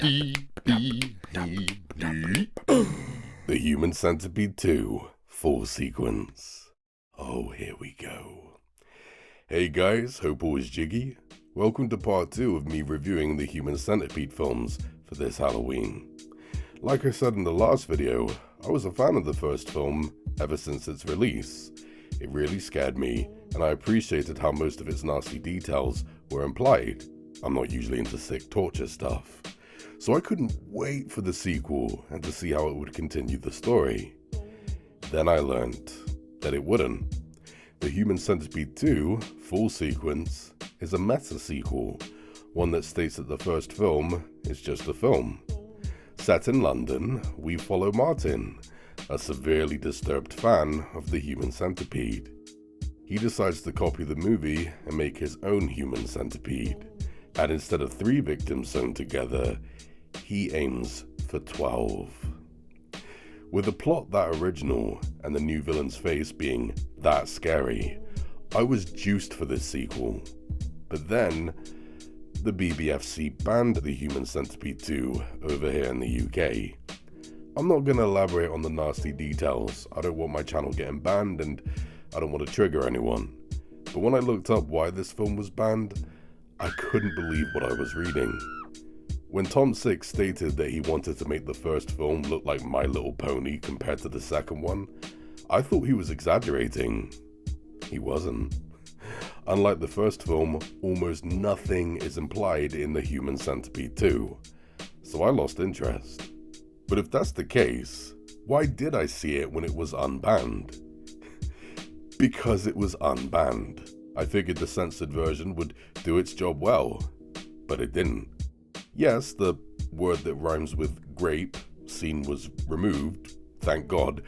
The Human Centipede 2 full sequence. Oh, here we go. Hey guys, hope all is jiggy. Welcome to part 2 of me reviewing the Human Centipede films for this Halloween. Like I said in the last video, I was a fan of the first film ever since its release. It really scared me, and I appreciated how most of its nasty details were implied. I'm not usually into sick torture stuff, so I couldn't wait for the sequel and to see how it would continue the story. Then I learned that it wouldn't. The Human Centipede 2 full sequence is a meta-sequel, one that states that the first film is just a film. Set in London, we follow Martin, a severely disturbed fan of the Human Centipede. He decides to copy the movie and make his own Human Centipede, and instead of 3 victims sewn together, he aims for 12. With a plot that original and the new villain's face being that scary, I was juiced for this sequel. But then, the BBFC banned the Human Centipede 2 over here in the UK. I'm not going to elaborate on the nasty details. I don't want my channel getting banned and I don't want to trigger anyone. But when I looked up why this film was banned, I couldn't believe what I was reading. When Tom Six stated that he wanted to make the first film look like My Little Pony compared to the second one, I thought he was exaggerating. He wasn't. Unlike the first film, almost nothing is implied in the Human Centipede 2, so I lost interest. But if that's the case, why did I see it when it was unbanned? Because it was unbanned. I figured the censored version would do its job well, but it didn't. Yes, the word that rhymes with grape scene was removed, thank God,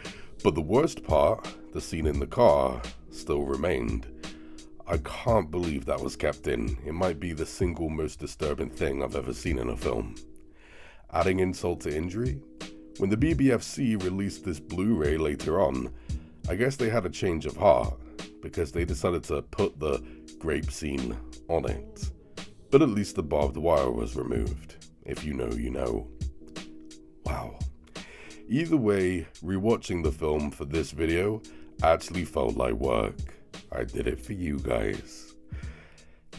but the worst part, the scene in the car, still remained. I can't believe that was kept in. It might be the single most disturbing thing I've ever seen in a film. Adding insult to injury, when the BBFC released this Blu-ray later on, I guess they had a change of heart, because they decided to put the grape scene on it. But at least the barbed wire was removed. If you know, you know. Wow. Either way, rewatching the film for this video actually felt like work. I did it for you guys.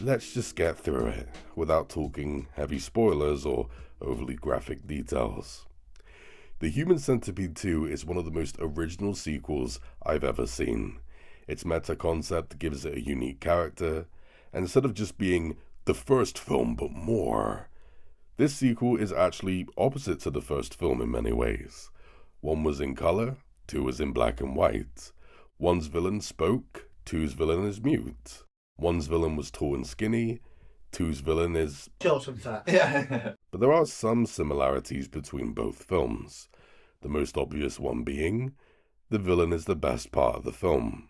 Let's just get through it, without talking heavy spoilers or overly graphic details. The Human Centipede 2 is one of the most original sequels I've ever seen. Its meta concept gives it a unique character, and instead of just being the first film but more, this sequel is actually opposite to the first film in many ways. 1 was in color, 2 was in black and white. 1's villain spoke, 2's villain is mute. 1's villain was tall and skinny, 2's villain is... Yeah. But there are some similarities between both films. The most obvious one being, the villain is the best part of the film.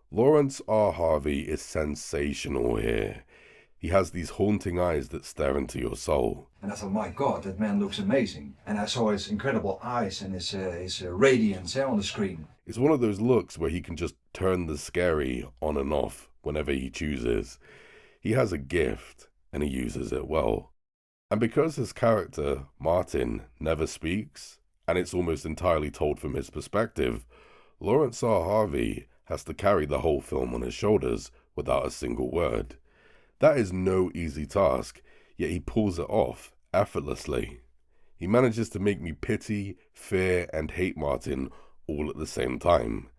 Lawrence R. Harvey is sensational here. He has these haunting eyes that stare into your soul. And I thought, my God, that man looks amazing. And I saw his incredible eyes and his radiance on the screen. It's one of those looks where he can just turn the scary on and off whenever he chooses. He has a gift, and he uses it well. And because his character, Martin, never speaks, and it's almost entirely told from his perspective, Lawrence R. Harvey has to carry the whole film on his shoulders without a single word. That is no easy task, yet he pulls it off effortlessly. He manages to make me pity, fear, and hate Martin all at the same time.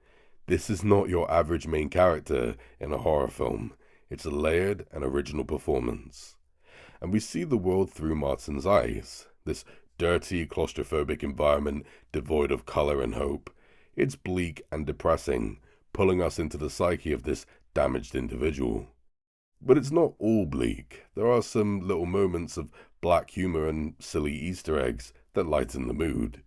This is not your average main character in a horror film. It's a layered and original performance. And we see the world through Martin's eyes. This dirty, claustrophobic environment devoid of color and hope. It's bleak and depressing, pulling us into the psyche of this damaged individual. But it's not all bleak. There are some little moments of black humor and silly Easter eggs that lighten the mood.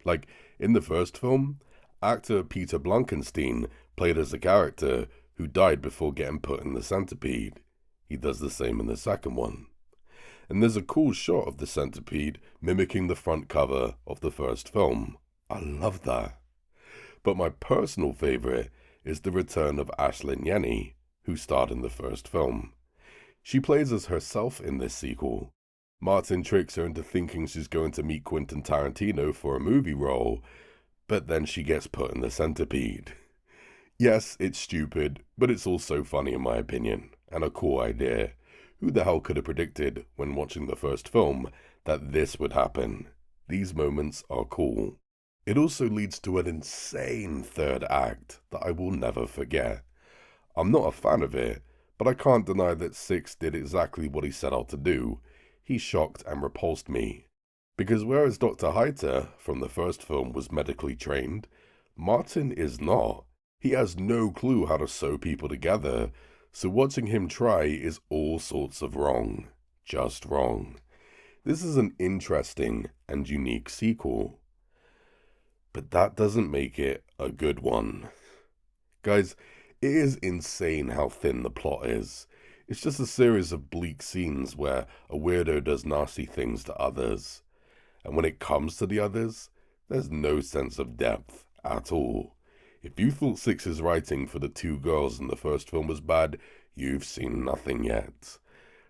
Like in the first film, actor Peter Blankenstein played as a character who died before getting put in the centipede. He does the same in the second one. And there's a cool shot of the centipede mimicking the front cover of the first film. I love that. But my personal favorite is the return of Ashlyn Yenny, who starred in the first film. She plays as herself in this sequel. Martin tricks her into thinking she's going to meet Quentin Tarantino for a movie role, but then she gets put in the centipede. Yes, it's stupid, but it's also funny in my opinion, and a cool idea. Who the hell could have predicted, when watching the first film, that this would happen? These moments are cool. It also leads to an insane third act that I will never forget. I'm not a fan of it, but I can't deny that Six did exactly what he set out to do. He shocked and repulsed me. Because whereas Dr. Heiter from the first film was medically trained, Martin is not. He has no clue how to sew people together, so watching him try is all sorts of wrong. Just wrong. This is an interesting and unique sequel. But that doesn't make it a good one. Guys, it is insane how thin the plot is. It's just a series of bleak scenes where a weirdo does nasty things to others. And when it comes to the others, there's no sense of depth at all. If you thought Six's writing for the two girls in the first film was bad, you've seen nothing yet.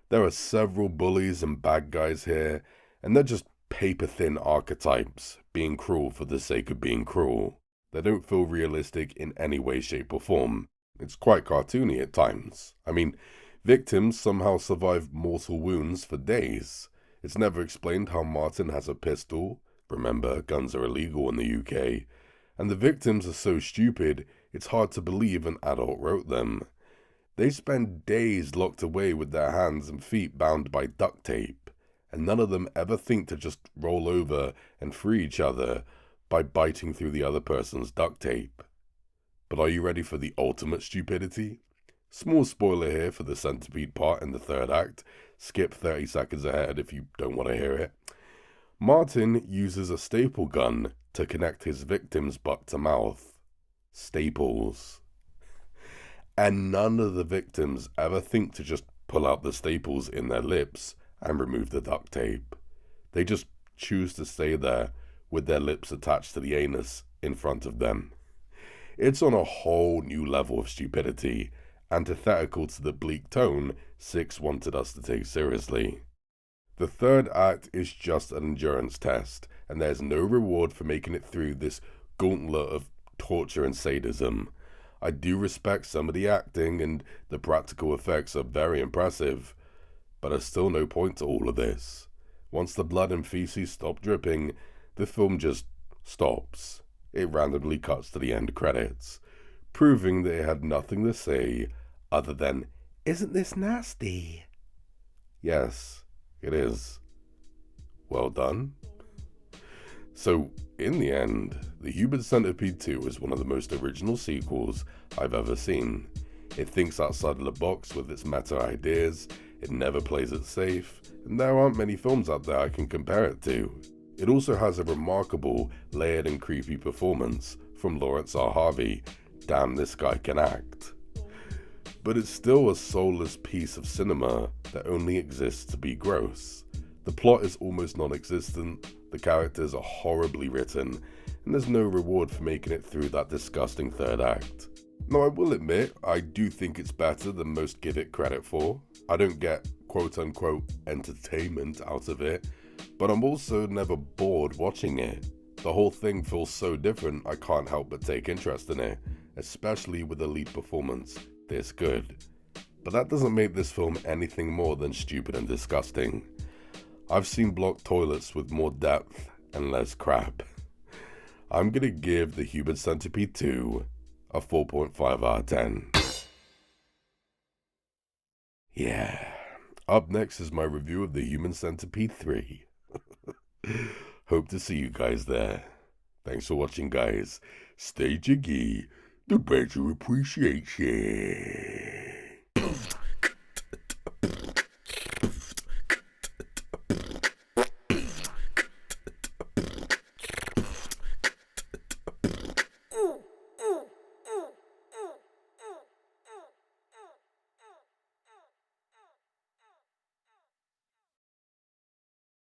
There are several bullies and bad guys here, and they're just paper-thin archetypes, being cruel for the sake of being cruel. They don't feel realistic in any way, shape, or form. It's quite cartoony at times. I mean, victims somehow survive mortal wounds for days. It's never explained how Martin has a pistol. Remember, guns are illegal in the UK. And the victims are so stupid, it's hard to believe an adult wrote them. They spend days locked away with their hands and feet bound by duct tape, and none of them ever think to just roll over and free each other by biting through the other person's duct tape. But are you ready for the ultimate stupidity? Small spoiler here for the centipede part in the third act. Skip 30 seconds ahead if you don't want to hear it. Martin uses a staple gun to connect his victim's butt to mouth. Staples. And none of the victims ever think to just pull out the staples in their lips and remove the duct tape. They just choose to stay there with their lips attached to the anus in front of them. It's on a whole new level of stupidity, antithetical to the bleak tone Six wanted us to take seriously. The third act is just an endurance test, and there's no reward for making it through this gauntlet of torture and sadism. I do respect some of the acting, and the practical effects are very impressive, but there's still no point to all of this. Once the blood and feces stop dripping, the film just stops. It randomly cuts to the end credits, proving that it had nothing to say other than, "Isn't this nasty?" Yes, it is. Well done. So, in the end, The Human Centipede 2 is one of the most original sequels I've ever seen. It thinks outside of the box with its meta ideas, it never plays it safe, and there aren't many films out there I can compare it to. It also has a remarkable, layered and creepy performance from Lawrence R. Harvey. Damn, this guy can act. But it's still a soulless piece of cinema that only exists to be gross. The plot is almost non-existent, the characters are horribly written, and there's no reward for making it through that disgusting third act. Now, I will admit, I do think it's better than most give it credit for. I don't get quote-unquote entertainment out of it, but I'm also never bored watching it. The whole thing feels so different, I can't help but take interest in it, especially with a lead performance this good. But that doesn't make this film anything more than stupid and disgusting. I've seen blocked toilets with more depth and less crap. I'm gonna give The Human Centipede 2 a 4.5 out of 10. Yeah. Up next is my review of The Human Centipede 3. Hope to see you guys there. Thanks for watching, guys. Stay jiggy. The better appreciation.